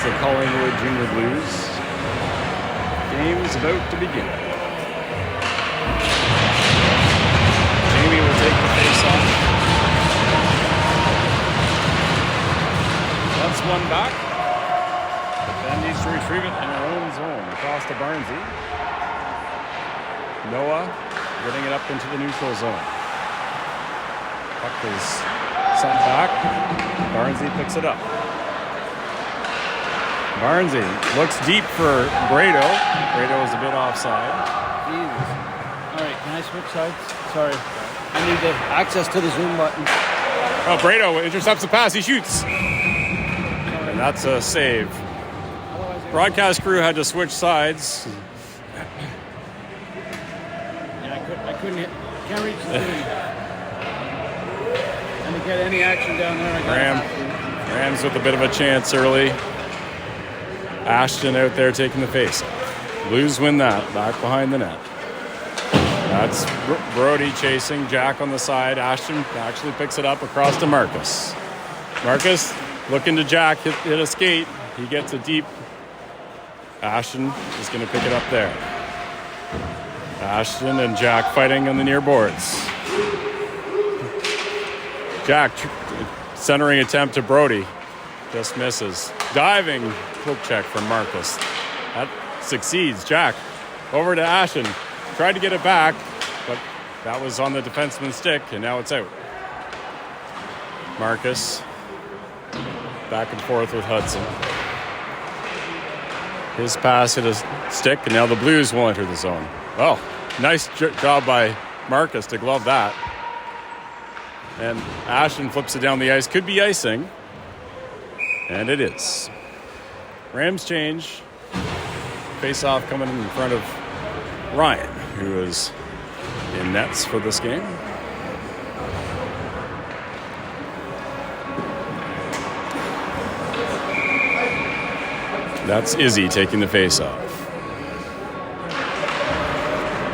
the Collingwood Junior Blues. Game's about to begin. Jamie will take the face-off. That's one back. But then needs to retrieve it in her own zone. Across to Barnsey. Noah getting it up into the neutral zone. Puck is sent back. Barnsey picks it up. Barnsey looks deep for Brado. Brado is a bit offside. Jesus. All right, can I switch sides? Sorry. I need the access to the zoom button. Oh, Brado intercepts the pass. He shoots. And that's a save. Broadcast crew had to switch sides. I couldn't hit. Can't reach the zoom. And to get any action down there, I got Rams with a bit of a chance early. Ashton out there taking the face-off. Blues win that, back behind the net. That's Brody chasing, Jack on the side. Ashton actually picks it up across to Marcus. Marcus looking to Jack, hit a skate. He gets it deep. Ashton is going to pick it up there. Ashton and Jack fighting on the near boards. Jack centering attempt to Brody. Just misses. Diving hook check from Marcus. That succeeds. Jack over to Ashton. Tried to get it back, but that was on the defenseman's stick, and now it's out. Marcus back and forth with Hudson. His pass hit a stick, and now the Blues will enter the zone. Oh, nice job by Marcus to glove that. And Ashton flips it down the ice. Could be icing. And it is. Rams change. Face-off coming in front of Ryan, who is in nets for this game. That's Izzy taking the face-off.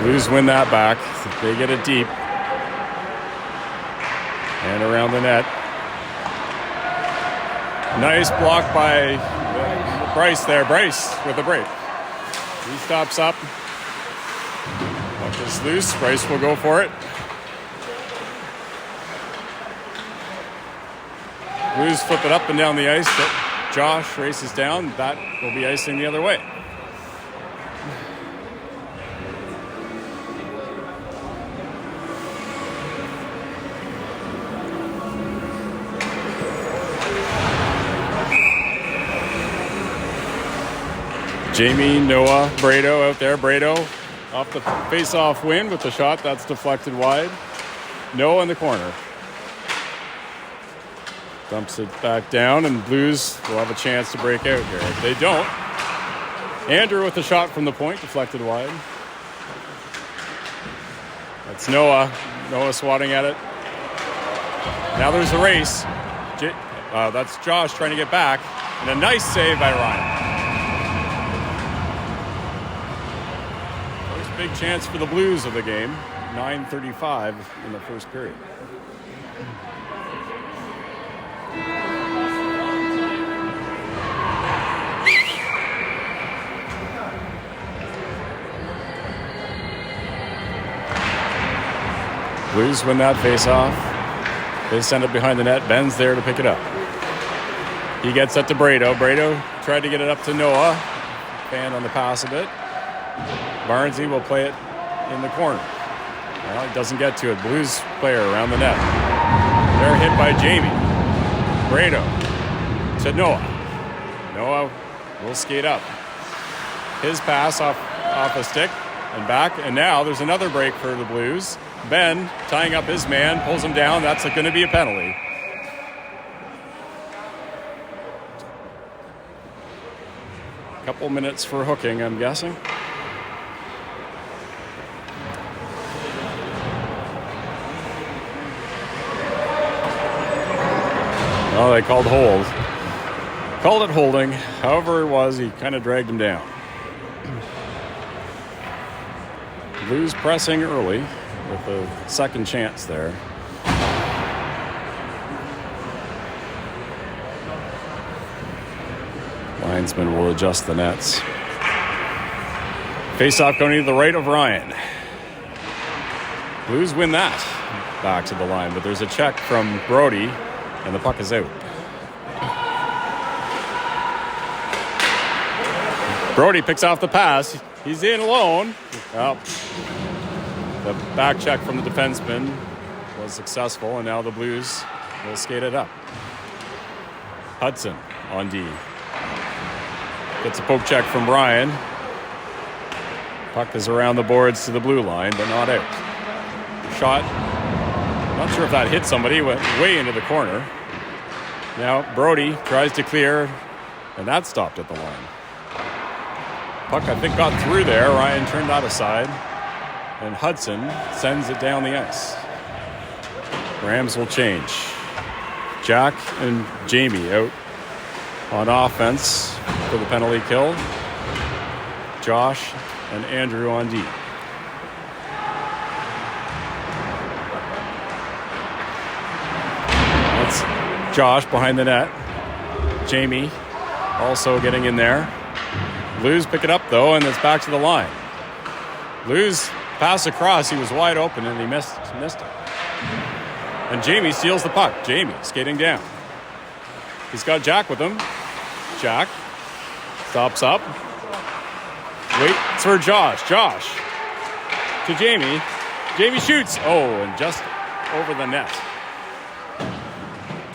Blues win that back. They get it deep. And around the net. Nice block by Bryce there. Bryce with a break. He stops up. Puck is loose. Bryce will go for it. Blues flip it up and down the ice, but Josh races down. That will be icing the other way. Jamie, Noah, Brado out there. Brado off the face-off win with the shot. That's deflected wide. Noah in the corner. Dumps it back down, and Blues will have a chance to break out here. If they don't, Andrew with the shot from the point, deflected wide. That's Noah. Noah swatting at it. Now there's a race. That's Josh trying to get back. And a nice save by Ryan. Big chance for the Blues of the game. 9:35 in the first period. Blues win that face-off. They send it behind the net. Ben's there to pick it up. He gets it to Brado. Brado tried to get it up to Noah. Fan on the pass a bit. Barnsey will play it in the corner. Well, he doesn't get to it. Blues player around the net. They're hit by Jamie. Brado to Noah. Noah will skate up. His pass off a stick and back. And now there's another break for the Blues. Ben tying up his man, pulls him down. That's going to be a penalty. Couple minutes for hooking, I'm guessing. Oh, they called hold. Called it holding. However it was, he kind of dragged him down. Blues pressing early with a second chance there. Linesman will adjust the nets. Face-off going to the right of Ryan. Blues win that. Back to the line, but there's a check from Brody, and the puck is out. Brody picks off the pass. He's in alone. Well, the back check from the defenseman was successful, and now the Blues will skate it up. Hudson on D. Gets a poke check from Ryan. Puck is around the boards to the blue line, but not out. Shot. Not sure if that hit somebody. Went way into the corner. Now Brody tries to clear, and that stopped at the line. Puck, I think, got through there. Ryan turned that aside, and Hudson sends it down the ice. Rams will change. Jack and Jamie out on offense for the penalty kill. Josh and Andrew on D. That's Josh behind the net. Jamie also getting in there. Blues pick it up, though, and it's back to the line. Blues pass across. He was wide open, and he missed it. And Jamie steals the puck. Jamie skating down. He's got Jack with him. Jack stops up. Waits for Josh. Josh to Jamie. Jamie shoots. Oh, and just over the net.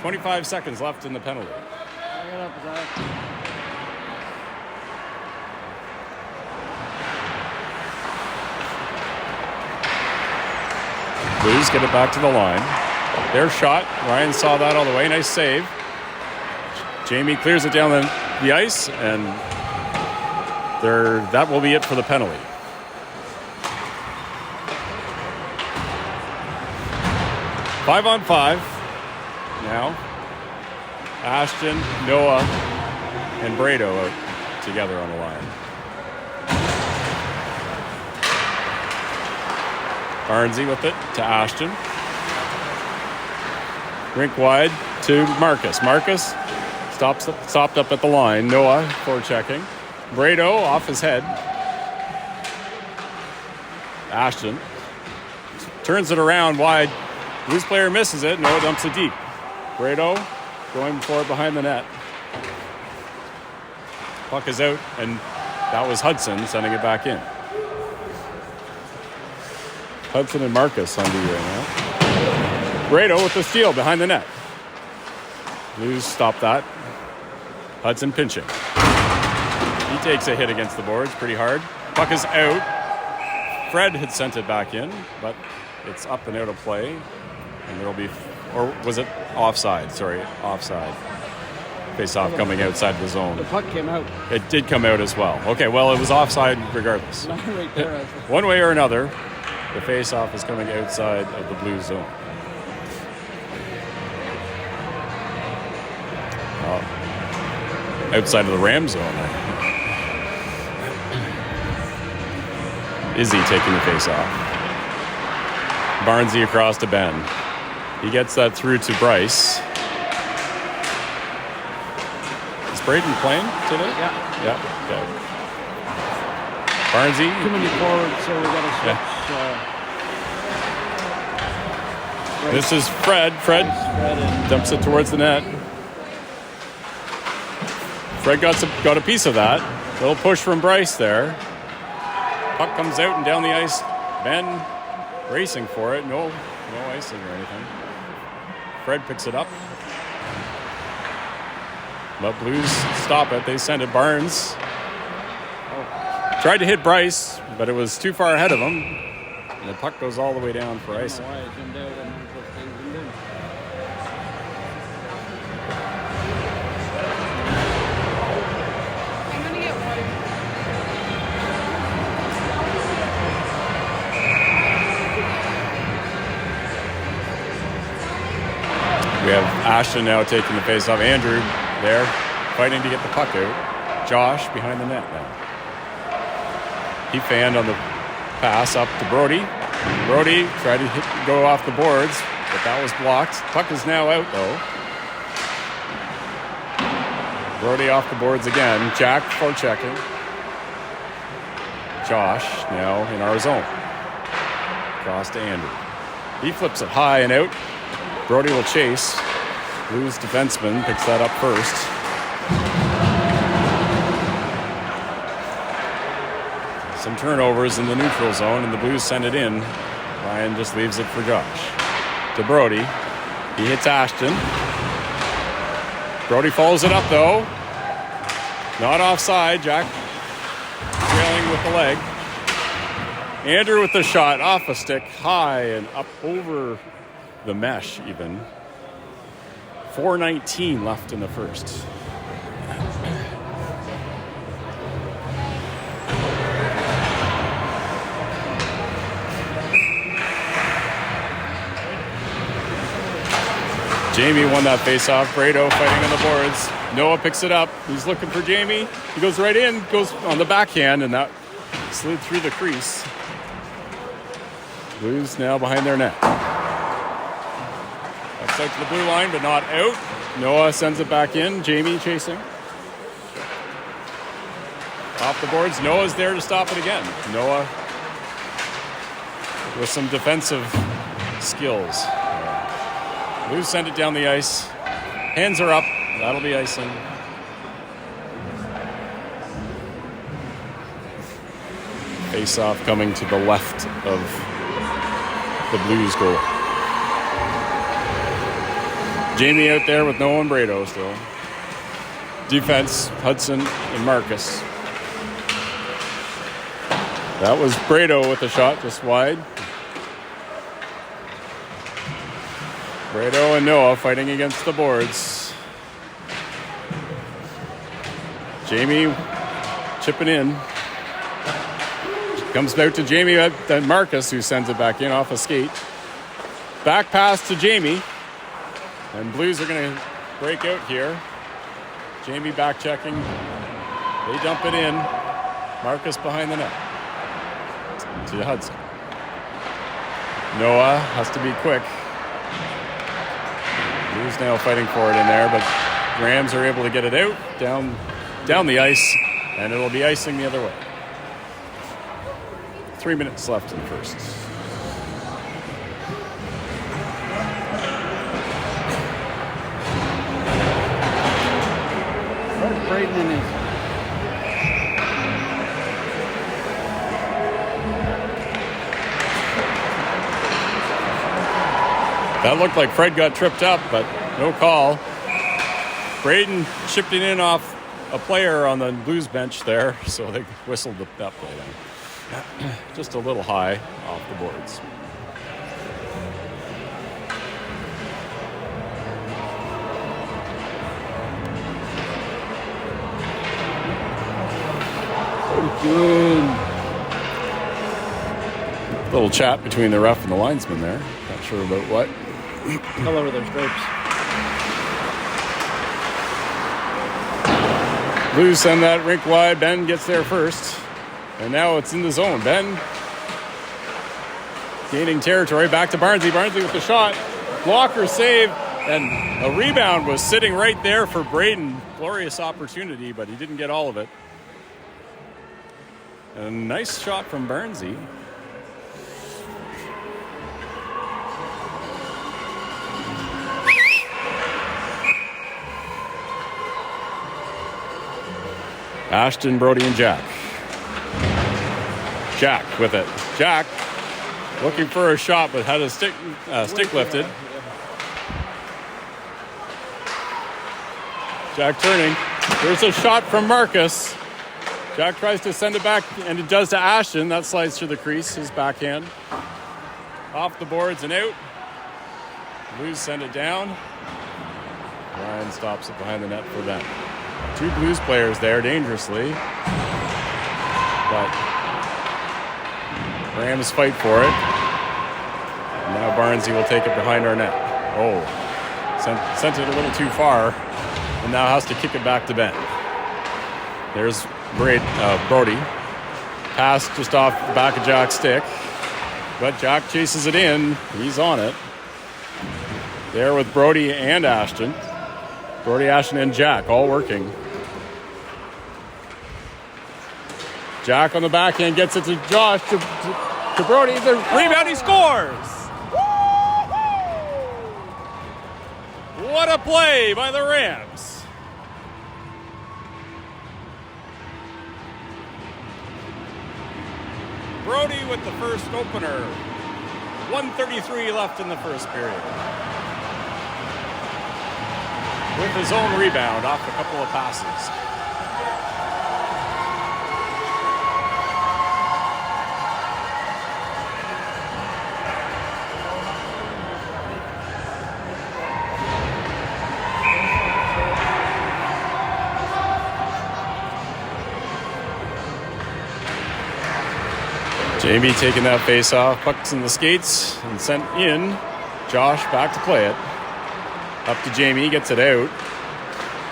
25 seconds left in the penalty. Blues get it back to the line. Their shot. Ryan saw that all the way. Nice save. Jamie clears it down the ice, and that will be it for the penalty. Five on five. Now, Ashton, Noah, and Brado out together on the line. Barnesy with it to Ashton. Rink wide to Marcus. Marcus stopped up at the line. Noah forechecking. Brado off his head. Ashton turns it around wide. Blues player misses it. Noah dumps it deep. Brado going for it behind the net. Puck is out, and that was Hudson sending it back in. Hudson and Marcus on D right now. Brado with the steal behind the net. Blues stop that. Hudson pinching. He takes a hit against the boards pretty hard. Puck is out. Fred had sent it back in, but it's up and out of play. And there'll be, or was it offside? Sorry, offside. Face-off coming outside the zone. The puck came out. It did come out as well. Okay, well, it was offside regardless. Right there. One way or another, the face-off is coming outside of the blue zone. Outside of the Ram zone. Izzy taking the face-off. Barnesy across to Ben. He gets that through to Bryce. Is Braden playing today? Yeah. Okay. Barnesy. Too many forward, so we got to switch. Yeah. This is Fred. Fred dumps it towards the net. Fred got a piece of that. Little push from Bryce there. Puck comes out and down the ice. Ben racing for it. No icing or anything. Fred picks it up. But Blues stop it. They send it. Barnes tried to hit Bryce, but it was too far ahead of him. And the puck goes all the way down for icing. We have Ashton now taking the face-off. Andrew there, fighting to get the puck out. Josh behind the net now. He fanned on the pass up to Brody. Brody tried to go off the boards, but that was blocked. Puck is now out, though. Brody off the boards again. Jack forechecking. Josh now in our zone. Cross to Andrew. He flips it high and out. Brody will chase. Blues defenseman picks that up first. Some turnovers in the neutral zone, and the Blues send it in. Ryan just leaves it for Josh. To Brody. He hits Ashton. Brody follows it up, though. Not offside. Jack trailing with the leg. Andrew with the shot off a stick, high and up over the mesh even. 4:19 left in the first. Jamie won that faceoff. Brado fighting on the boards. Noah picks it up. He's looking for Jamie. He goes right in, goes on the backhand, and that slid through the crease. Blues now behind their net. Outside to the blue line, but not out. Noah sends it back in. Jamie chasing. Off the boards. Noah's there to stop it again. Noah with some defensive skills. Blues send it down the ice. Hands are up. That'll be icing. Face-off coming to the left of the Blues goal. Jamie out there with Noah and Brado still. Defense, Hudson and Marcus. That was Brado with the shot just wide. Brado and Noah fighting against the boards. Jamie chipping in. Comes out to Jamie, then Marcus, who sends it back in off a skate. Back pass to Jamie. And Blues are going to break out here. Jamie back checking. They dump it in. Marcus behind the net. To Hudson. Noah has to be quick. Blues now fighting for it in there, but Rams are able to get it out, down the ice, and it'll be icing the other way. 3 minutes left in the first. Where's Braden in his? That looked like Fred got tripped up, but no call. Braden chipped it in off a player on the Blues bench there, so they whistled that play down. Just a little high off the boards. Good. Little chat between the ref and the linesman there. Not sure about what. All over their stripes. Blues send that rink wide. Ben gets there first. And now it's in the zone. Ben gaining territory. Back to Barnsley. Barnsley with the shot. Blocker save. And a rebound was sitting right there for Braden. Glorious opportunity, but he didn't get all of it. And a nice shot from Barnsley. Ashton, Brody, and Jack. Jack with it. Jack looking for a shot, but had a stick lifted. Jack turning. There's a shot from Marcus. Jack tries to send it back, and it does to Ashton. That slides through the crease, his backhand. Off the boards and out. Blues send it down. Ryan stops it behind the net for them. Two Blues players there dangerously. But Rams fight for it. And now Barnsley will take it behind our net. Oh, sent it a little too far. And now has to kick it back to Ben. There's Brody. Pass just off the back of Jack's stick. But Jack chases it in. He's on it. There with Brody and Ashton. Brody, Ashton, and Jack all working. Jack on the backhand gets it to Josh, to Brody. The rebound, he scores! What a play by the Rams. Brody with the first opener. 1:33 left in the first period. With his own rebound off a couple of passes. Jamie taking that face off, pucks in the skates, and sent in. Josh back to play it. Up to Jamie, gets it out.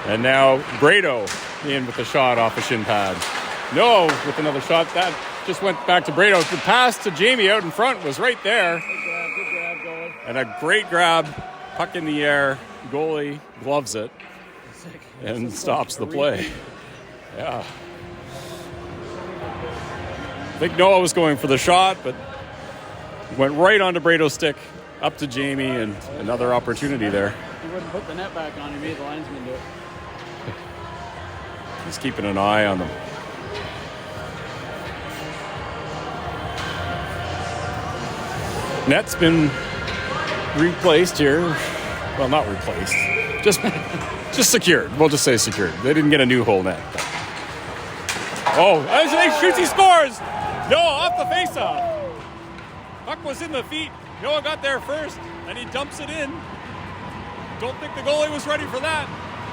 And now Brado in with the shot off the shin pad. No, with another shot. That just went back to Brado. The pass to Jamie out in front was right there. Good grab, goalie. And a great grab. Puck in the air. Goalie gloves it and stops the play. Yeah. I think Noah was going for the shot, but went right onto Brado's stick, up to Jamie, and another opportunity there. He wouldn't put the net back on. He made the linesman do it. He's keeping an eye on them. Net's been replaced here. Well, not replaced. Just secured. We'll just say secured. They didn't get a new hole net. Oh, as he shoots, he scores! Noah off the faceoff. Puck was in the feet. Noah got there first, and he dumps it in. Don't think the goalie was ready for that,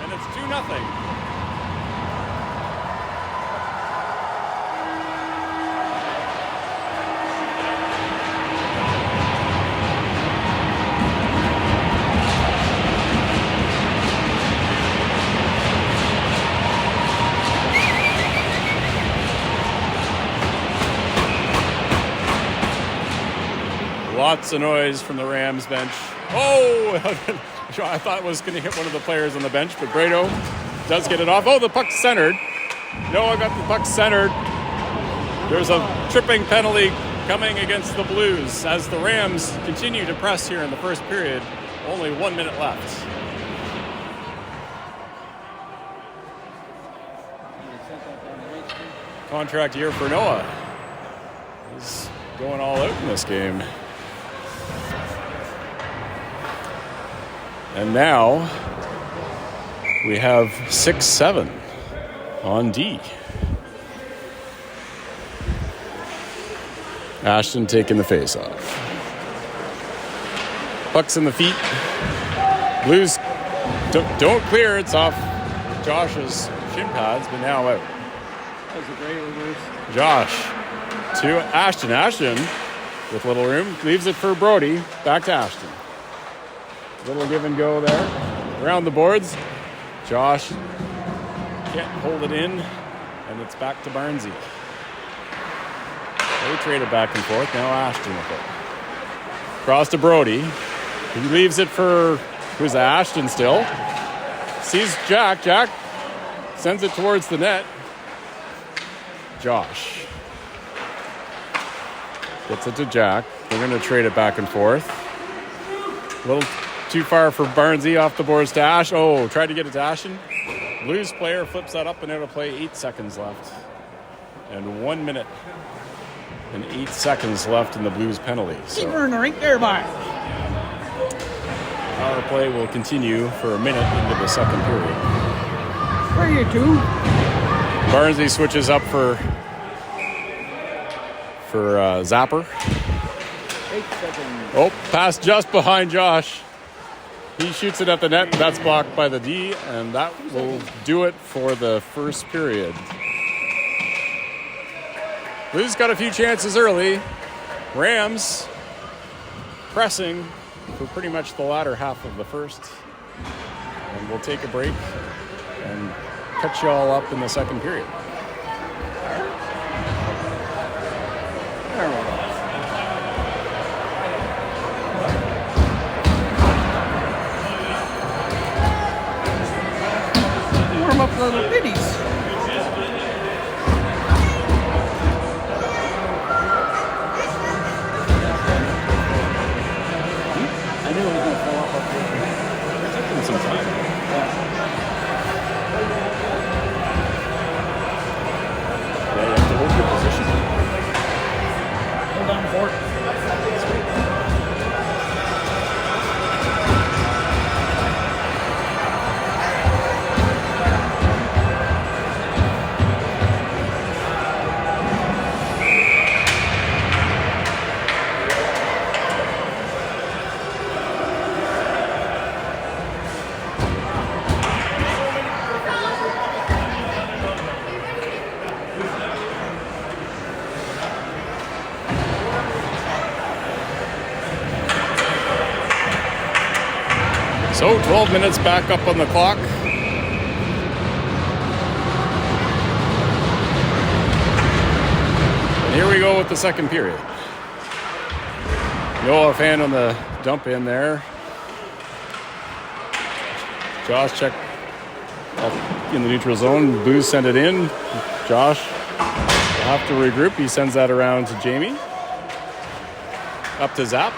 and it's 2-0. Lots of noise from the Rams bench. Oh, I thought it was going to hit one of the players on the bench, but Brado does get it off. Oh, the puck's centered. Noah got the puck centered. There's a tripping penalty coming against the Blues as the Rams continue to press here in the first period. Only 1 minute left. Contract year for Noah. He's going all out in this game. And now we have 6-7 on D. Ashton taking the face off. Puck's in the feet. Blues don't clear. It's off Josh's shin pads, but now out. That was a great reverse. Josh to Ashton. Ashton with little room leaves it for Brody. Back to Ashton. Little give and go there. Around the boards. Josh can't hold it in, and it's back to Barnesy. They trade it back and forth. Now Ashton with it. Cross to Brody. He leaves it for, who's Ashton still. Sees Jack. Jack sends it towards the net. Josh gets it to Jack. They're going to trade it back and forth. A little too far for Barnesy, off the boards to Ash. Oh, tried to get it to Ashton. Blues player flips that up and out of play. 8 seconds left. And 1 minute and 8 seconds left in the Blues penalty. Keep her in the rink there, Mark. Power play will continue for a minute into the second period. Where are you two? Barnesy switches up for Zapper. 8 seconds. Oh, pass just behind Josh. He shoots it at the net, and that's blocked by the D, and that will do it for the first period. Blues got a few chances early. Rams pressing for pretty much the latter half of the first. And we'll take a break and catch you all up in the second period. There we go. Warm up the little bitties. So 12 minutes back up on the clock. And here we go with the second period. Noah fan on the dump in there. Josh check up in the neutral zone. Booze send it in. Josh will have to regroup. He sends that around to Jamie. Up to Zap.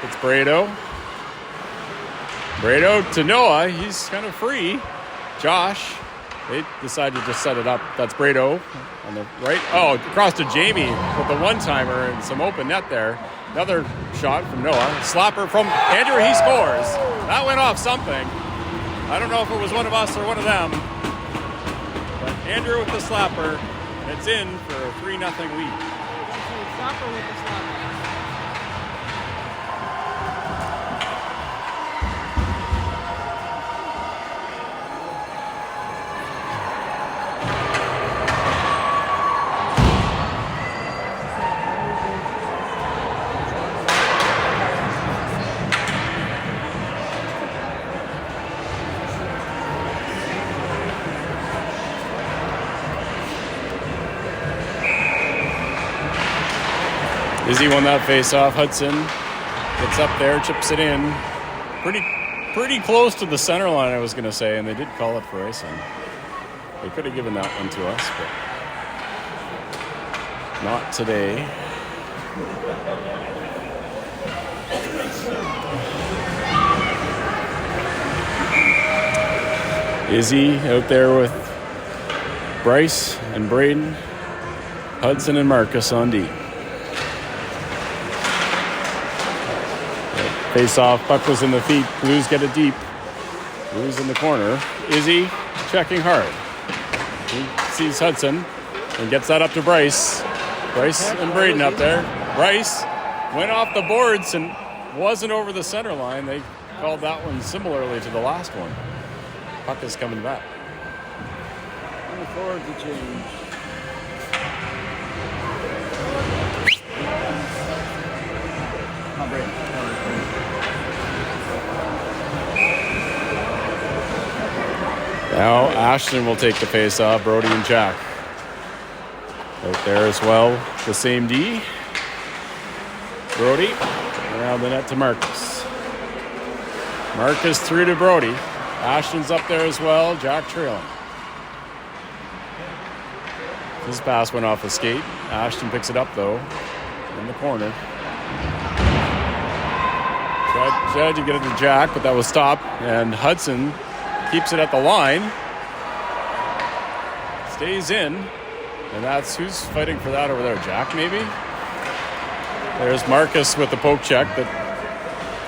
It's Brado. Brado to Noah. He's kind of free. Josh. They decide to just set it up. That's Brado on the right. Oh, across to Jamie with the one-timer and some open net there. Another shot from Noah. Slapper from Andrew. He scores. That went off something. I don't know if it was one of us or one of them. But Andrew with the slapper. It's in for a 3-0 lead. Slapper with the slapper. Izzy won that face-off. Hudson gets up there, chips it in. Pretty close to the center line, I was going to say, and they did call it for icing. They could have given that one to us, but not today. Izzy out there with Bryce and Braden. Hudson and Marcus on D. Face off, puck was in the feet. Blues get it deep. Blues in the corner. Izzy checking hard. He sees Hudson and gets that up to Bryce. Bryce and Braden up there. Bryce went off the boards and wasn't over the center line. They called that one similarly to the last one. Puck is coming back. Looking forward to change. Now Ashton will take the face off. Brody and Jack out there as well. The same D. Brody around the net to Marcus. Marcus through to Brody. Ashton's up there as well. Jack trailing. His pass went off a skate. Ashton picks it up though in the corner. Tried to get it to Jack, but that was stopped. And Hudson keeps it at the line. Stays in. And that's who's fighting for that over there. Jack, maybe? There's Marcus with the poke check that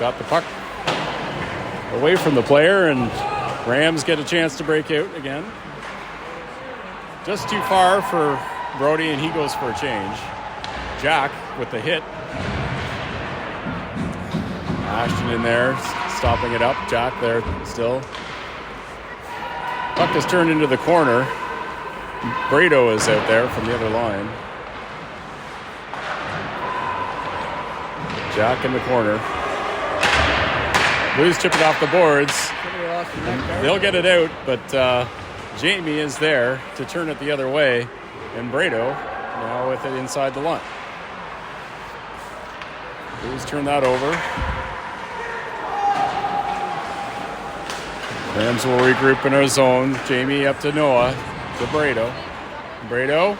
got the puck away from the player, and Rams get a chance to break out again. Just too far for Brody, and he goes for a change. Jack with the hit. Ashton in there, stopping it up. Jack there still. Puck is turned into the corner. Brado is out there from the other line. Jack in the corner. Blues chip it off the boards. They'll get it out, but Jamie is there to turn it the other way. And Brado now with it inside the line. Blues turn that over. Rams will regroup in our zone. Jamie up to Noah, to Brado. Brado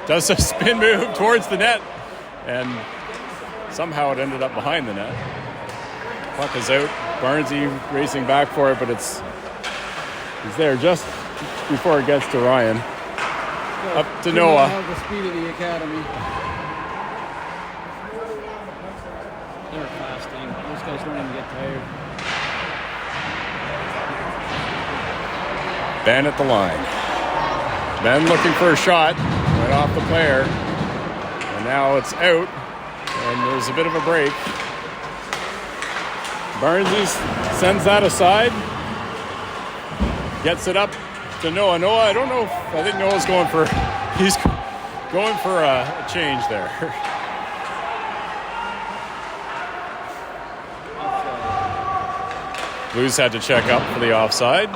does a spin move towards the net, and somehow it ended up behind the net. Puck is out. Barnesy racing back for it, but it's there just before it gets to Ryan. Up to Noah. Have the speed of the academy. They're fast, team. Those guys don't even get tired. Ben at the line. Ben looking for a shot. Went off the player. And now it's out. And there's a bit of a break. Barnesy sends that aside. Gets it up to Noah. Noah, I don't know if, I think Noah's going for, he's going for a change there. Blues had to check up for the offside.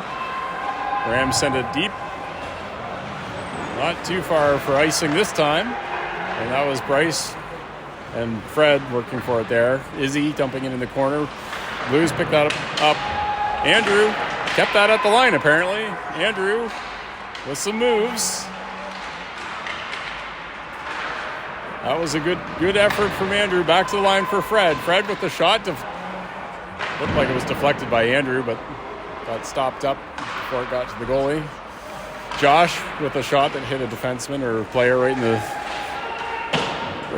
Rams send it deep. Not too far for icing this time. And that was Bryce and Fred working for it there. Izzy dumping it in the corner. Blues picked that up. Andrew kept that at the line, apparently. Andrew with some moves. That was a good effort from Andrew. Back to the line for Fred. Fred with the shot. Looked like it was deflected by Andrew, but got stopped up before it got to the goalie. Josh with a shot that hit a defenseman or a player right in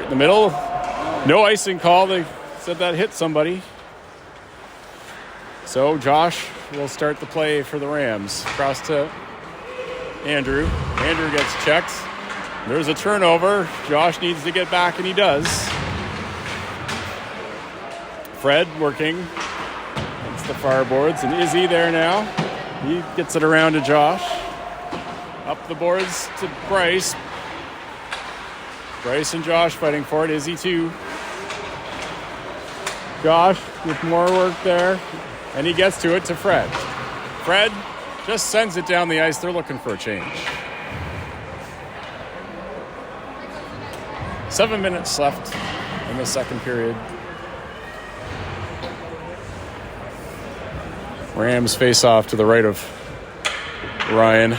the middle. No icing call. They said that hit somebody. So Josh will start the play for the Rams. Across to Andrew. Andrew gets checked. There's a turnover. Josh needs to get back, and he does. Fred working against the far boards, and Izzy there now. He gets it around to Josh. Up the boards to Bryce. Bryce and Josh fighting for it. Izzy too. Josh with more work there. And he gets to it to Fred. Fred just sends it down the ice. They're looking for a change. 7 minutes left in the second period. Rams face off to the right of Ryan.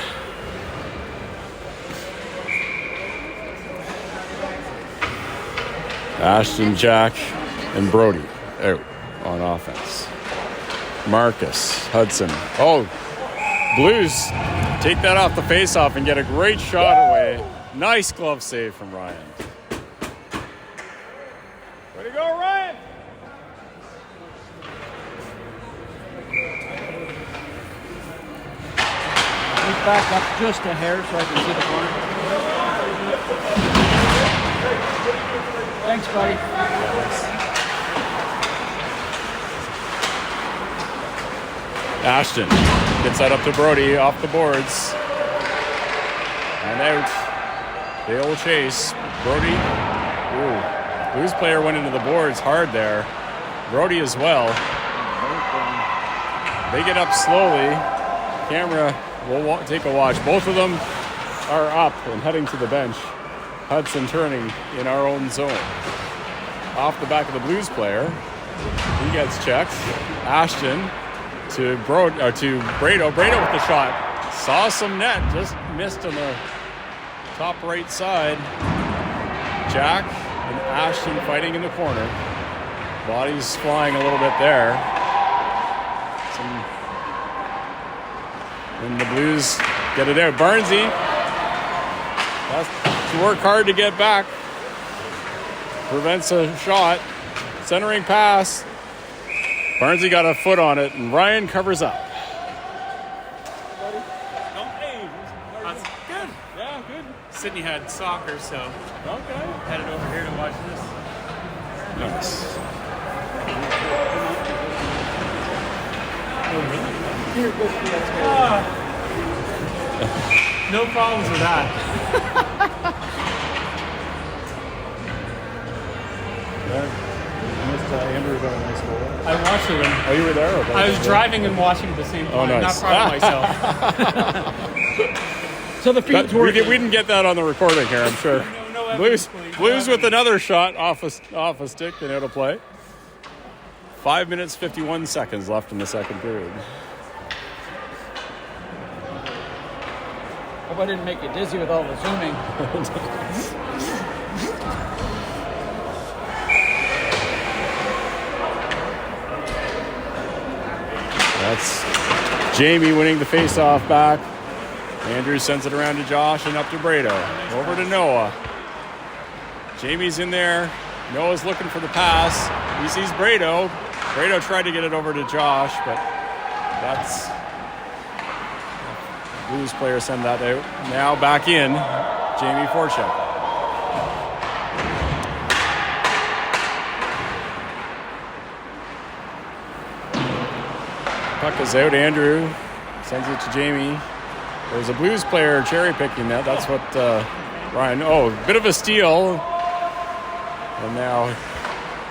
Ashton, Jack, and Brody out on offense. Marcus, Hudson. Oh, Blues take that off the faceoff and get a great shot away. Nice glove save from Ryan. Way to go, Ryan! Move back up just a hair so I can see the corner. Thanks, buddy. Ashton gets that up to Brody off the boards. And out. They'll chase. Brody. Ooh. Blues player went into the boards hard there. Brody as well. They get up slowly. Camera will take a watch. Both of them are up and heading to the bench. Hudson turning in our own zone. Off the back of the Blues player. He gets checked. Ashton to Brado. Brado with the shot. Saw some net. Just missed on the top right side. Jack and Ashton fighting in the corner. Bodies flying a little bit there. And the Blues get it out. Barnesy has to work hard to get back. Prevents a shot. Centering pass. Barnesy got a foot on it, and Ryan covers up. That's good. Yeah, good. Sydney had soccer, so Okay. headed over here to watch this. Nice. No problems with that. Andrew got a nice goal. I watched it. Oh, you were there? I was driving and watching at the same time. Oh, nice. Not proud of myself. So the feed's We working. didn't get that on the recording here, I'm sure. No evidence, Blues please. with another shot off a stick and out of play. 5 minutes, 51 seconds left in the second period. Hope I didn't make you dizzy with all the zooming. That's Jamie winning the face-off back. Andrew sends it around to Josh and up to Brado. Over to Noah. Jamie's in there. Noah's looking for the pass. He sees Brado. Brado tried to get it over to Josh, but that's... Blues player send that out. Now back in. Jamie Forchek. Puck is out. Andrew sends it to Jamie. There's a Blues player cherry picking that. That's what Ryan. Oh, bit of a steal. And now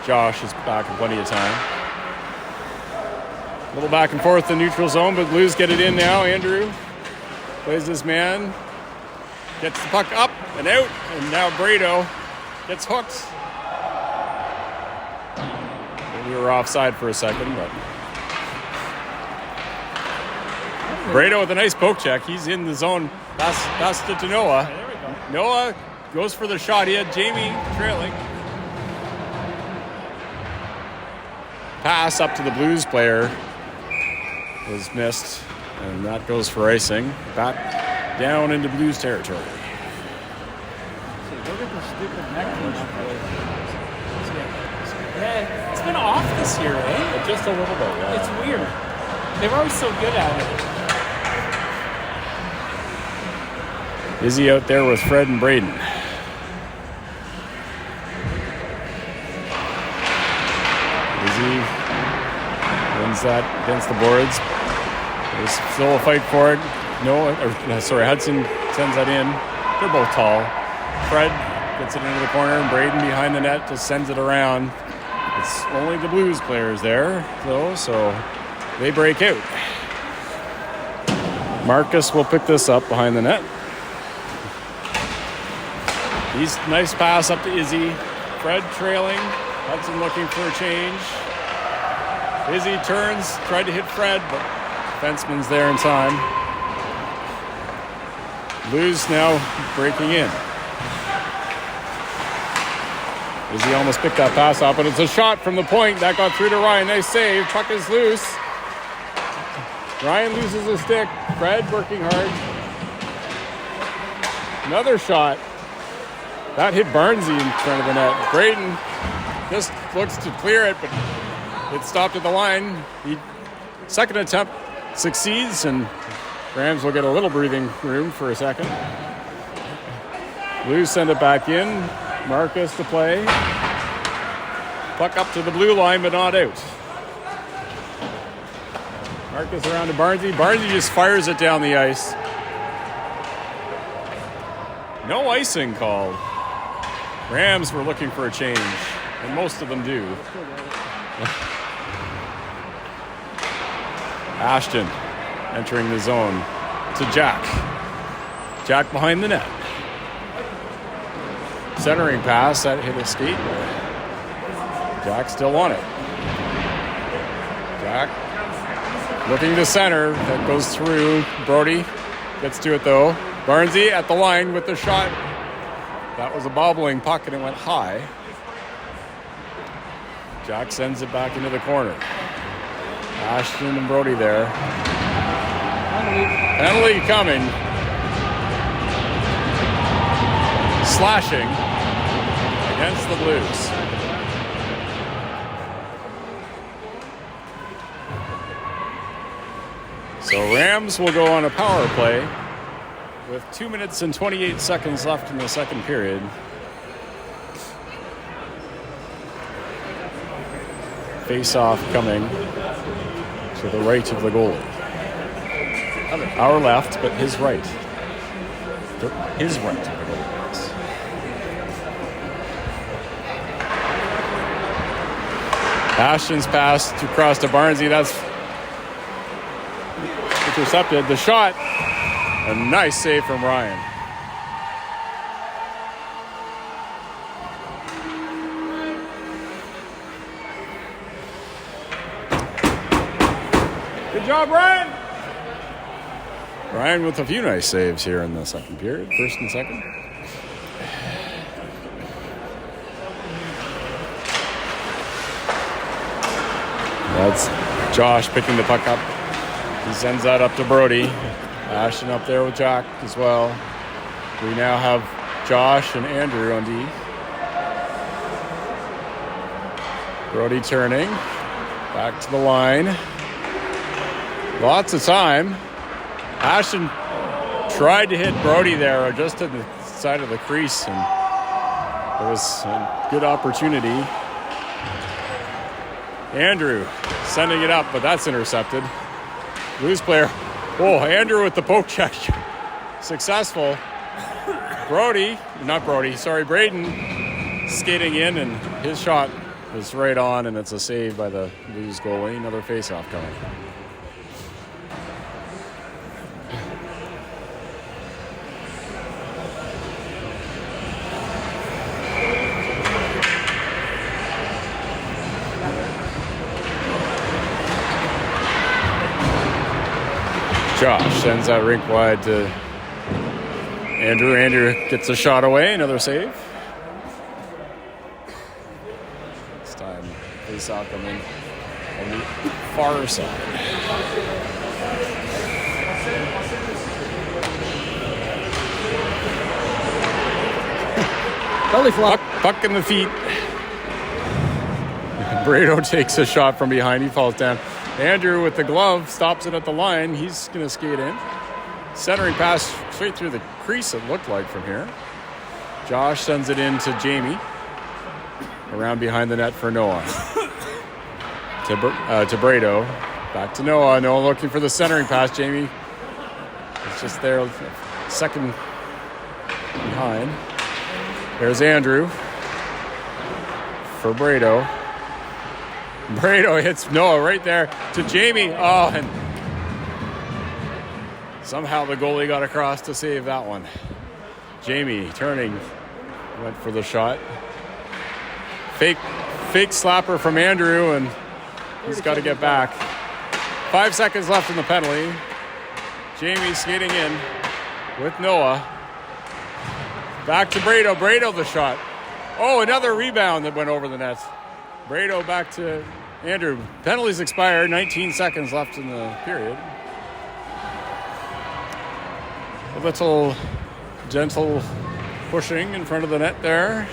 Josh is back in plenty of time. A little back and forth in neutral zone, but Blues get it in now. Andrew plays his man. Gets the puck up and out, and now Brado gets hooked. We were offside for a second, but Brado with a nice poke check. He's in the zone. Pass it to Noah. There we go. Noah goes for the shot. He had Jamie trailing. Pass up to the Blues player was missed, and that goes for icing. Back down into Blues territory. See, look at the stupid neck thing up there. Yeah, it's been off this year, eh? Just a little bit, yeah. It's weird. They were always so good at it. Izzy out there with Fred and Braden. Izzy wins that against the boards. There's still a fight for it. Hudson sends that in. They're both tall. Fred gets it into the corner, and Braden behind the net just sends it around. It's only the Blues players there, though, so they break out. Marcus will pick this up behind the net. He's nice pass up to Izzy. Fred trailing. Hudson looking for a change. Izzy turns, tried to hit Fred, but defenseman's there in time. Blues now breaking in. Izzy almost picked that pass off, but it's a shot from the point. That got through to Ryan. Nice save. Puck is loose. Ryan loses a stick. Fred working hard. Another shot. That hit Barnesy in front of the net. Braden just looks to clear it, but it stopped at the line. Second attempt succeeds, and Rams will get a little breathing room for a second. Blues send it back in. Marcus to play. Puck up to the blue line, but not out. Marcus around to Barnesy. Barnesy just fires it down the ice. No icing called. Rams were looking for a change, and most of them do. Ashton entering the zone to Jack. Jack behind the net. Centering pass, that hit a skate. Jack still on it. Jack looking to center. That goes through. Brody gets to it though. Barnesy at the line with the shot. That was a bobbling puck and it went high. Jack sends it back into the corner. Ashton and Brody there. Penalty coming. Slashing against the Blues. So Rams will go on a power play with 2 minutes and 28 seconds left in the second period. Face-off coming to the right of the goalie. Our left, but his right. His right of the goalie. Ashton's pass across to Barnesy. That's intercepted. The shot. A nice save from Ryan. Good job, Ryan. Ryan with a few nice saves here in the second period. First and second. That's Josh picking the puck up. He sends that up to Brody. Ashton up there with Jack as well. We now have Josh and Andrew on D. Brody turning. Back to the line. Lots of time. Ashton tried to hit Brody there just to the side of the crease, and it was a good opportunity. Andrew sending it up, but that's intercepted. Blues player. Oh, Andrew with the poke check. Successful. Braden skating in, and his shot is right on, and it's a save by the Blues goalie. Another face-off coming. Josh sends that rink wide to Andrew. Andrew gets a shot away. Another save. This time, face off coming on the far side. Belly flop. Puck in the feet. Brado takes a shot from behind. He falls down. Andrew with the glove stops it at the line. He's going to skate in. Centering pass straight through the crease, it looked like from here. Josh sends it in to Jamie. Around behind the net for Noah. to Brado. Back to Noah. Noah looking for the centering pass. Jamie is just there, second behind. There's Andrew for Brado. Brado hits Noah right there to Jamie. Oh, and somehow the goalie got across to save that one. Jamie turning, went for the shot. Fake slapper from Andrew, and he's got to get back. 5 seconds left in the penalty. Jamie skating in with Noah. Back to Brado. Brado the shot. Oh, another rebound that went over the net. Brado back to Andrew. Penalties expired. 19 seconds left in the period. A little gentle pushing in front of the net there.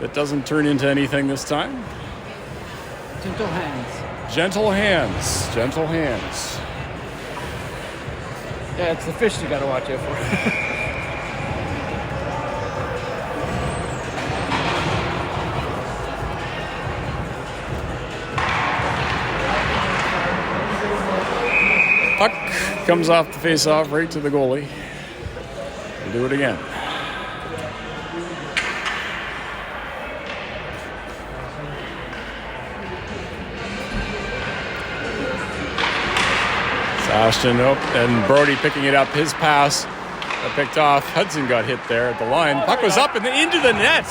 It doesn't turn into anything this time. Gentle hands. Gentle hands. Gentle hands. Yeah, it's the fish you got to watch out for. Puck comes off the face-off right to the goalie. We'll do it again. Ashton up and Brody picking it up. His pass got picked off. Hudson got hit there at the line. Puck was up and into the net.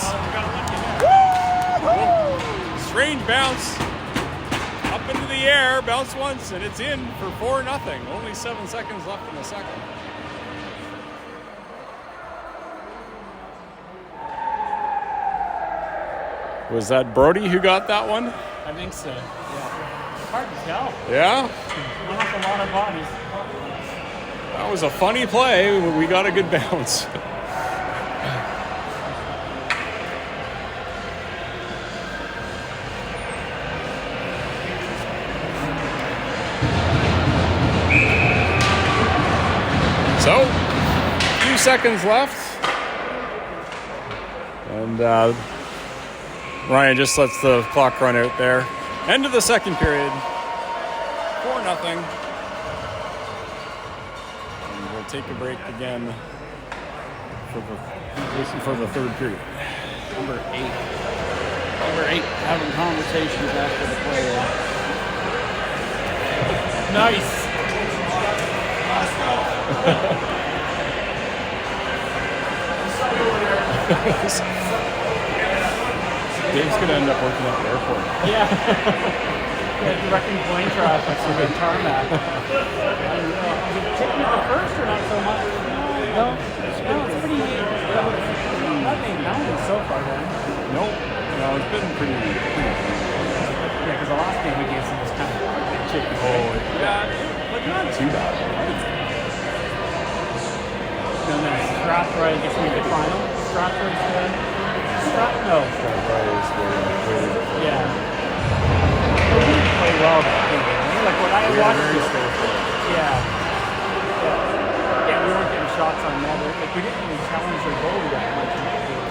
Strange bounce. Up into the air, bounce once, and it's in for 4-0. Only 7 seconds left in the second. Was that Brody who got that one? I think so. Yeah. It's hard to tell. Yeah? Went off a lot of bodies. That was a funny play. We got a good bounce. So, a few seconds left. And Ryan just lets the clock run out there. End of the second period. 4-0. And we'll take a break again for the third period. Number 8 having conversations after the play. Nice. Dave's going to end up working at the airport. Yeah. Directing plane traffic for the tarmac. Technical first or not so much? No. It's pretty nothing mounted so far then. Nope. No, it's been pretty Yeah, because the last game against him was kind of chippy. Oh, yeah. But not too bad. And then Strathroy gets me the final. Strathroy's good. No. Yeah. He didn't play well that game. Like when I watched it. Yeah. Yeah, we weren't getting shots on net. Like we didn't really challenge their goalie that much in that game,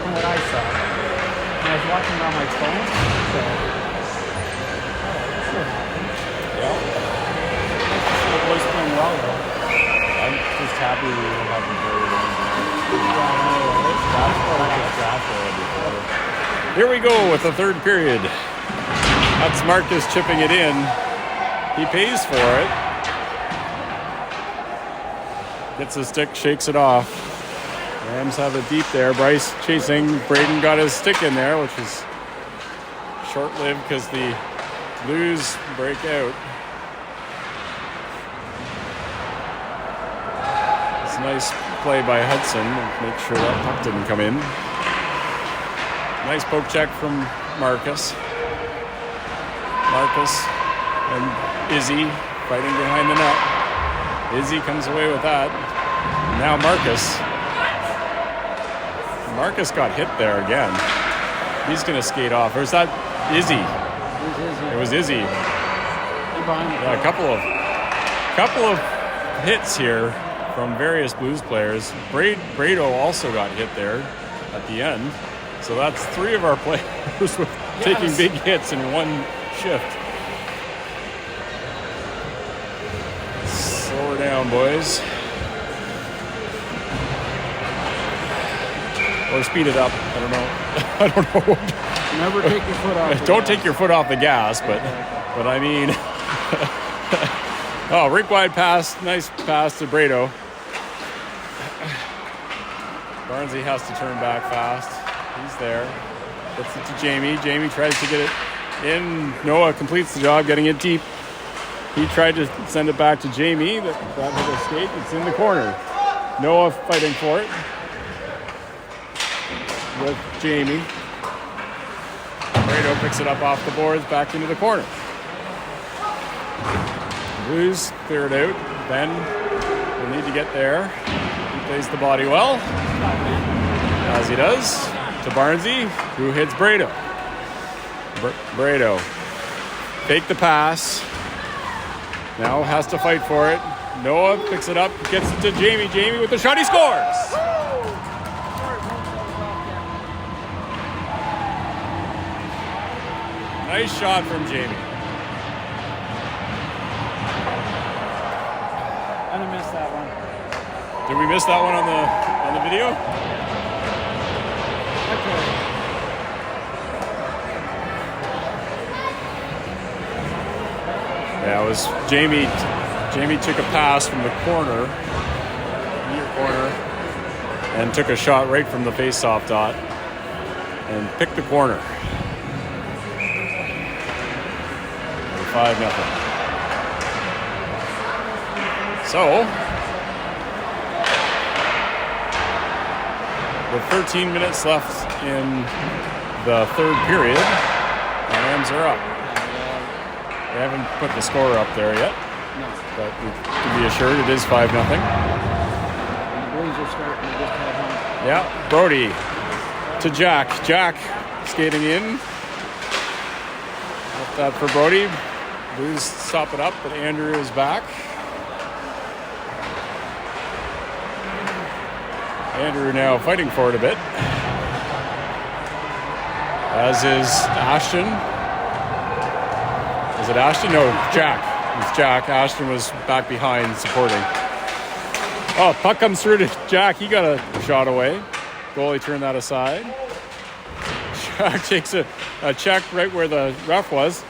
from what I saw. And I was watching it on my phone. So. Yeah. The boys playing well though. I'm just happy we don't have a very long time. Here we go with the third period. That's Marcus chipping it in. He pays for it. Gets a stick, shakes it off. Rams have it deep there. Bryce chasing. Braden got his stick in there, which is short-lived because the Blues break out. Nice play by Hudson. Make sure that puck didn't come in. Nice poke check from Marcus. Marcus and Izzy fighting behind the net. Izzy comes away with that. Now Marcus. Marcus got hit there again. He's going to skate off. Or is that Izzy? It was Izzy. Yeah, a couple of hits here from various Blues players. Brado also got hit there at the end. So that's 3 of our players with taking big hits in one shift. Slow her down, boys. Or speed it up. I don't know. I don't know. Never take your foot off. Don't take your foot off the gas, but I mean. Oh, rink wide pass. Nice pass to Brado. Barnesy has to turn back fast. He's there. Gets it to Jamie. Jamie tries to get it in. Noah completes the job getting it deep. He tried to send it back to Jamie. That was a skate. It's in the corner. Noah fighting for it with Jamie. Brado picks it up off the boards back into the corner. Blues clear it out. Ben will need to get there. He plays the body well, as he does, to Barnesy, who hits Brado. Brado fake the pass. Now has to fight for it. Noah picks it up, gets it to Jamie. Jamie with the shot, he scores! Nice shot from Jamie. I missed that one. Did we miss that one on the video? Okay. Yeah, it was Jamie. Jamie took a pass from the corner, near corner, and took a shot right from the face-off dot and picked the corner. 5-0. So, with 13 minutes left in the third period, the Rams are up. They haven't put the score up there yet, but we can be assured it is 5-0. The Blues are starting to just have him. Yeah, Brody to Jack. Jack skating in. Left that for Brody. Blues stop it up, but Andrew is back. Andrew now fighting for it a bit. As is Ashton. Is it Ashton? No, Jack. It's Jack. Ashton was back behind supporting. Oh, puck comes through to Jack. He got a shot away. Goalie turned that aside. Jack takes a check right where the ref was.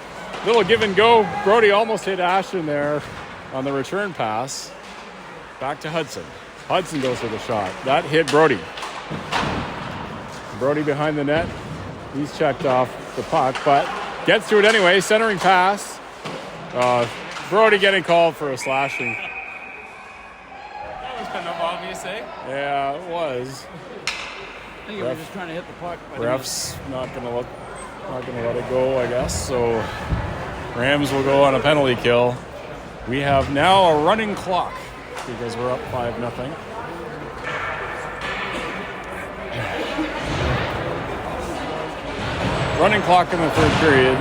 Little give and go. Brody almost hit Ashton there on the return pass. Back to Hudson. Hudson goes for the shot. That hit Brody. Brody behind the net. He's checked off the puck, but gets to it anyway. Centering pass. Brody getting called for a slashing. That was kind of obvious, eh? Yeah, it was. I think he was just trying to hit the puck. But Ref's not gonna let it go, I guess. So Rams will go on a penalty kill. We have now a running clock because we're up 5-0. Running clock in the third period,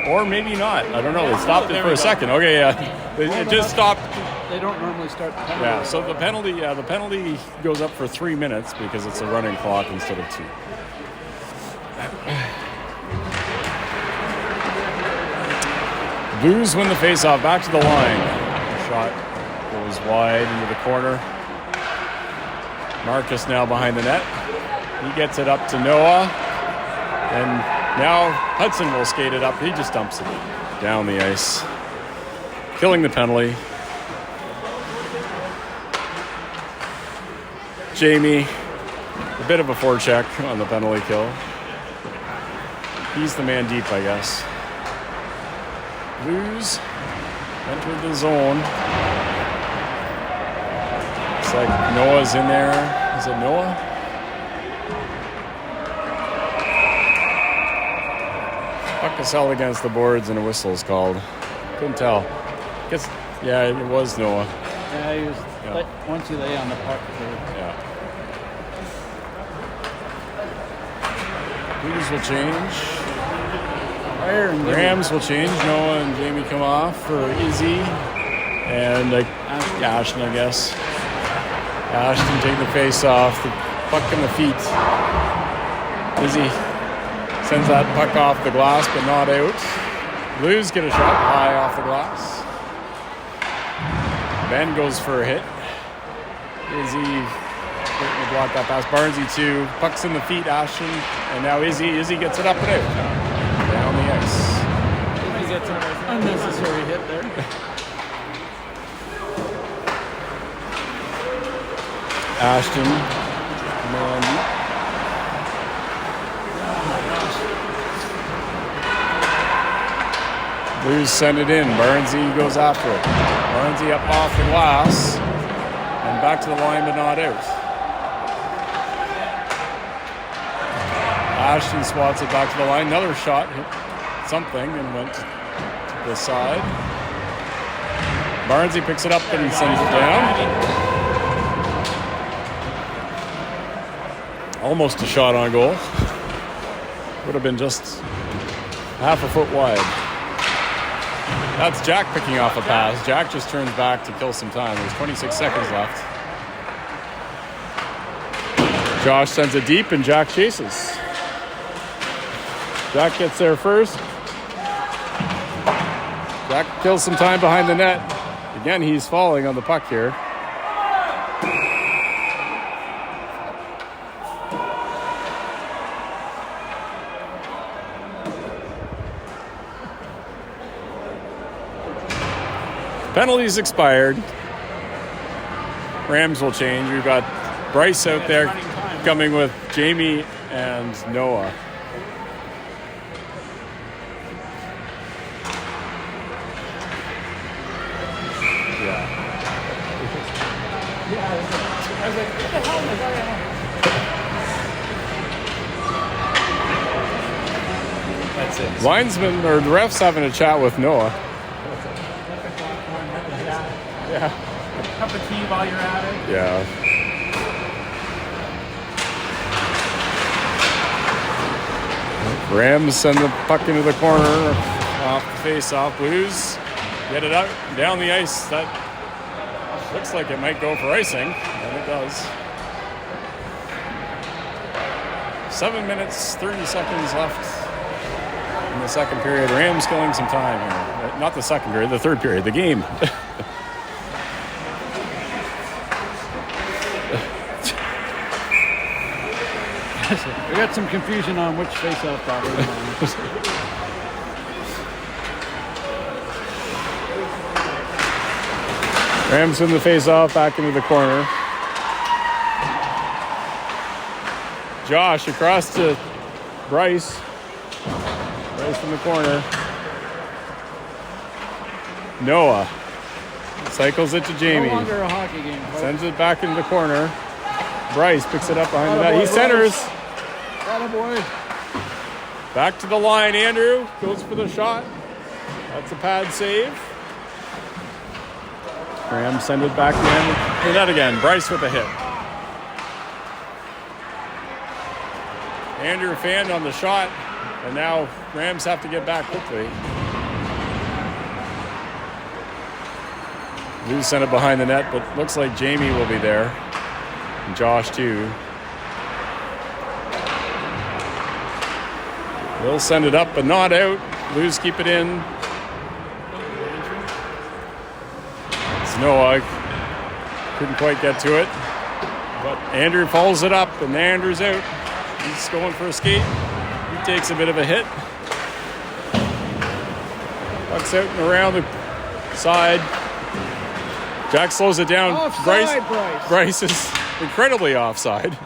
or maybe not. I don't know. They stopped it for a second. Okay, yeah, it just stopped. They don't normally start the penalty. Yeah, so the penalty goes up for 3 minutes because it's a running clock instead of 2. Blues win the faceoff. Back to the line. The shot goes wide into the corner. Marcus now behind the net. He gets it up to Noah. And now Hudson will skate it up. He just dumps it down the ice, killing the penalty. Jamie, a bit of a forecheck on the penalty kill. He's the man deep, I guess. Blues entered the zone. Looks like Noah's in there. Is it Noah? Puck is held against the boards and a whistle is called. Couldn't tell. Guess, yeah, it was Noah. Yeah, he was. But once he lay on the puck, Yeah. Blues will change. Rams will change. Noah and Jamie come off for Izzy and Ashton, I guess. Ashton take the face off. The puck in the feet. Izzy sends that puck off the glass, but not out. Blues get a shot high off the glass. Ben goes for a hit. Izzy block that pass. Barnesy too. Puck's in the feet, Ashton. And now Izzy gets it up and out. Down the ice. he gets an unnecessary hit there. Ashton. Mandy. Blues send it in. Barnesy goes after it. Barnesy up off the glass. And back to the line, but not out. Ashton swats it back to the line. Another shot hit something and went to the side. Barnesy picks it up and sends it down. Almost a shot on goal. Would have been just half a foot wide. That's Jack picking off a pass. Jack just turns back to kill some time. There's 26 seconds left. Josh sends it deep and Jack chases. Jack gets there first. Jack kills some time behind the net. Again, he's falling on the puck here. Penalties expired. Rams will change. We've got Bryce out there coming with Jamie and Noah. I was like, what the hell am I going on? That's it. Linesman or the refs having a chat with Noah. Yeah. Cup of tea while you're at it. Yeah. Rams send the puck into the corner off the face-off. Blues get it out down the ice. That looks like it might go for icing, and it does. 7 minutes, 30 seconds left in the second period. Rams killing some time here. Not the second period, the third period, the game. We got some confusion on which face-off that is. Rams in the face-off, back into the corner. Josh across to Bryce. Bryce in the corner. Noah cycles it to Jamie. No longer a hockey game, folks. Sends it back into the corner. Bryce picks it up behind the net. He centers. Attaboy. Back to the line. Andrew goes for the shot. That's a pad save. Rams send it back in. For that again. Bryce with a hit. Andrew fanned on the shot. And now Rams have to get back quickly. Lou sent it behind the net, but looks like Jamie will be there. And Josh too. They'll send it up, but not out. Blues keep it in. It's Noah. Couldn't quite get to it. But Andrew follows it up, and Andrew's out. He's going for a skate. He takes a bit of a hit. Puck's out and around the side. Jack slows it down. Offside, Bryce is incredibly offside.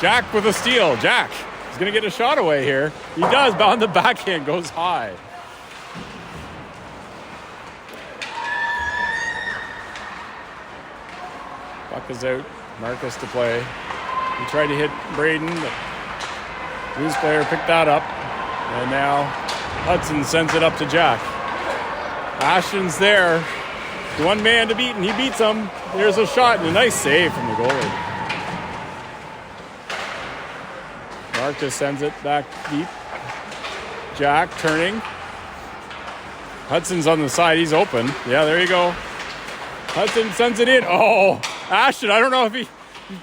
Jack with a steal. Jack is going to get a shot away here. He does, but on the backhand goes high. Puck is out. Marcus to play. He tried to hit Braden, but Blues player picked that up. And now Hudson sends it up to Jack. Ashton's there. One man to beat, and he beats him. There's a shot and a nice save from the goalie. Marcus sends it back deep. Jack turning. Hudson's on the side. He's open. Yeah, there you go. Hudson sends it in. Oh, Ashton, I don't know if he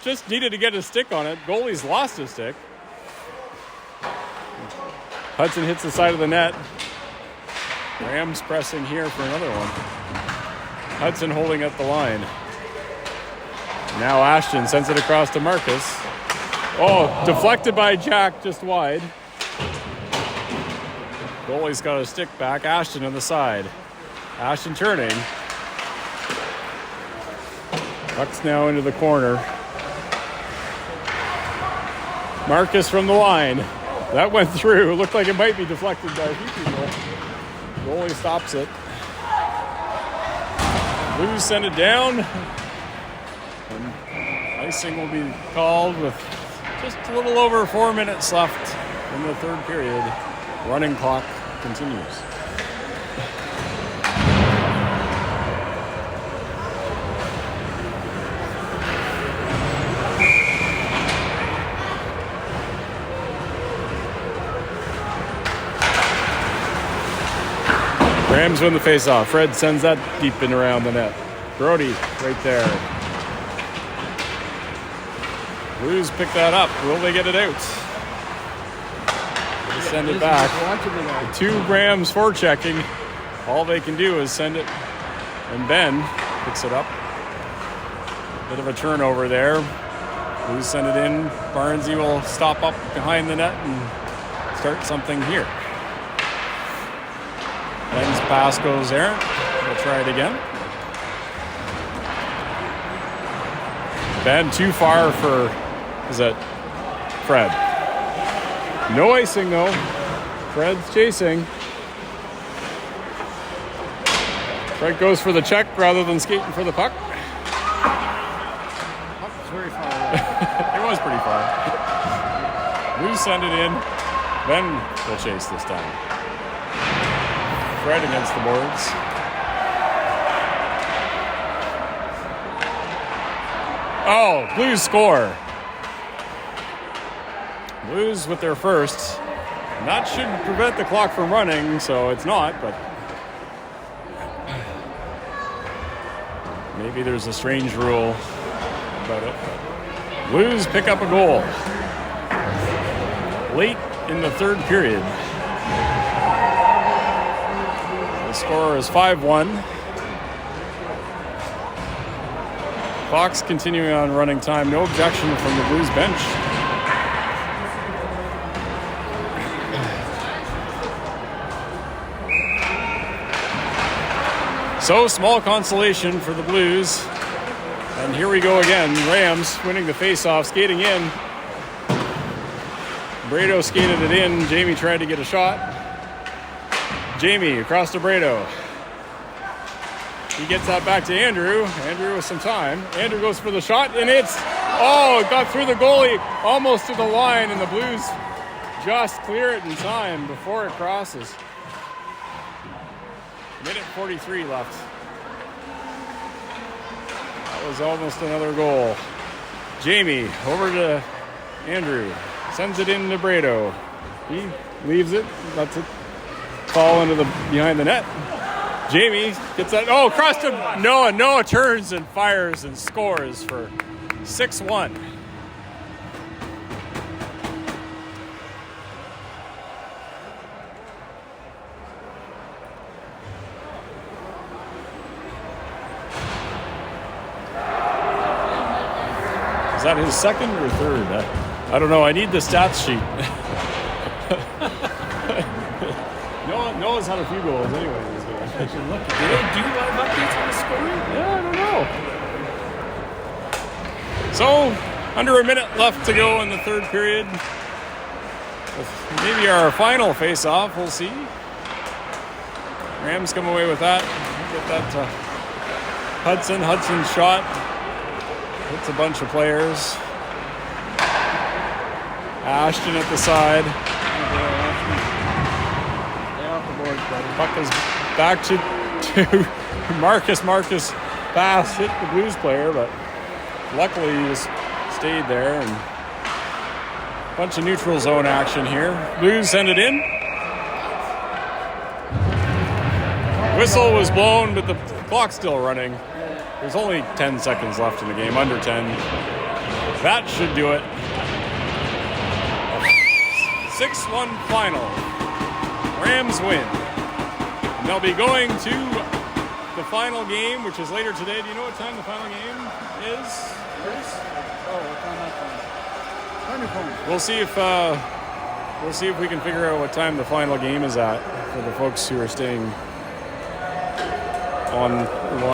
just needed to get his stick on it. Goalie's lost his stick. Hudson hits the side of the net. Rams pressing here for another one. Hudson holding up the line. Now Ashton sends it across to Marcus. Oh, deflected by Jack just wide. Goalie's got a stick back. Ashton on the side. Ashton turning. Puck's now into the corner. Marcus from the line. That went through. Looked like it might be deflected by a few people. Goalie stops it. Blues send it down. And icing will be called with just a little over 4 minutes left in the third period. Running clock continues. Rams win the faceoff. Fred sends that deep and around the net. Brody right there. Blues pick that up. Will they get it out? They send it back. The two Rams forechecking. All they can do is send it. And Ben picks it up. Bit of a turnover there. Blues send it in. Barnesy will stop up behind the net and start something here. Ben's pass goes errant. We'll try it again. Ben too far for, is that Fred? No icing though. Fred's chasing. Fred goes for the check rather than skating for the puck. It's very far away. It was pretty far. Blues send it in. Ben will chase this time. Fred against the boards. Oh, Blues score. Blues with their first. And that should prevent the clock from running, so it's not, but maybe there's a strange rule about it. Blues pick up a goal late in the third period. The score is 5-1. Clock's continuing on running time. No objection from the Blues bench. So, small consolation for the Blues. And here we go again. Rams winning the faceoff, skating in. Brado skated it in. Jamie tried to get a shot. Jamie across to Brado. He gets that back to Andrew. Andrew with some time. Andrew goes for the shot, and it got through the goalie, almost to the line, and the Blues just clear it in time before it crosses. Minute 43 left. That was almost another goal. Jamie over to Andrew. Sends it in to Brado. He leaves it, lets it fall into the behind the net. Jamie gets that. Oh, across to Noah. Noah turns and fires and scores for 6-1. Is that his second or third? I don't know. I need the stats sheet. Noah's had a few goals anyway. I should look. Do they do live updates on the scoring? Yeah, I don't know. So, under a minute left to go in the third period. Maybe our final face-off. We'll see. Rams come away with that. Get that to Hudson. Hudson's shot Hits a bunch of players. Ashton at the side. Stay off the board, buddy. Puck is back to Marcus. Marcus pass hit the Blues player, but luckily he just stayed there. And a bunch of neutral zone action here. Blues send it in. Whistle was blown, but the clock's still running. There's only 10 seconds left in the game, under 10. That should do it. 6-1 final. Rams win. And they'll be going to the final game, which is later today. Do you know what time the final game is, Bruce? Oh, what's on that phone? Turn your phone. We'll see if we can figure out what time the final game is at for the folks who are staying on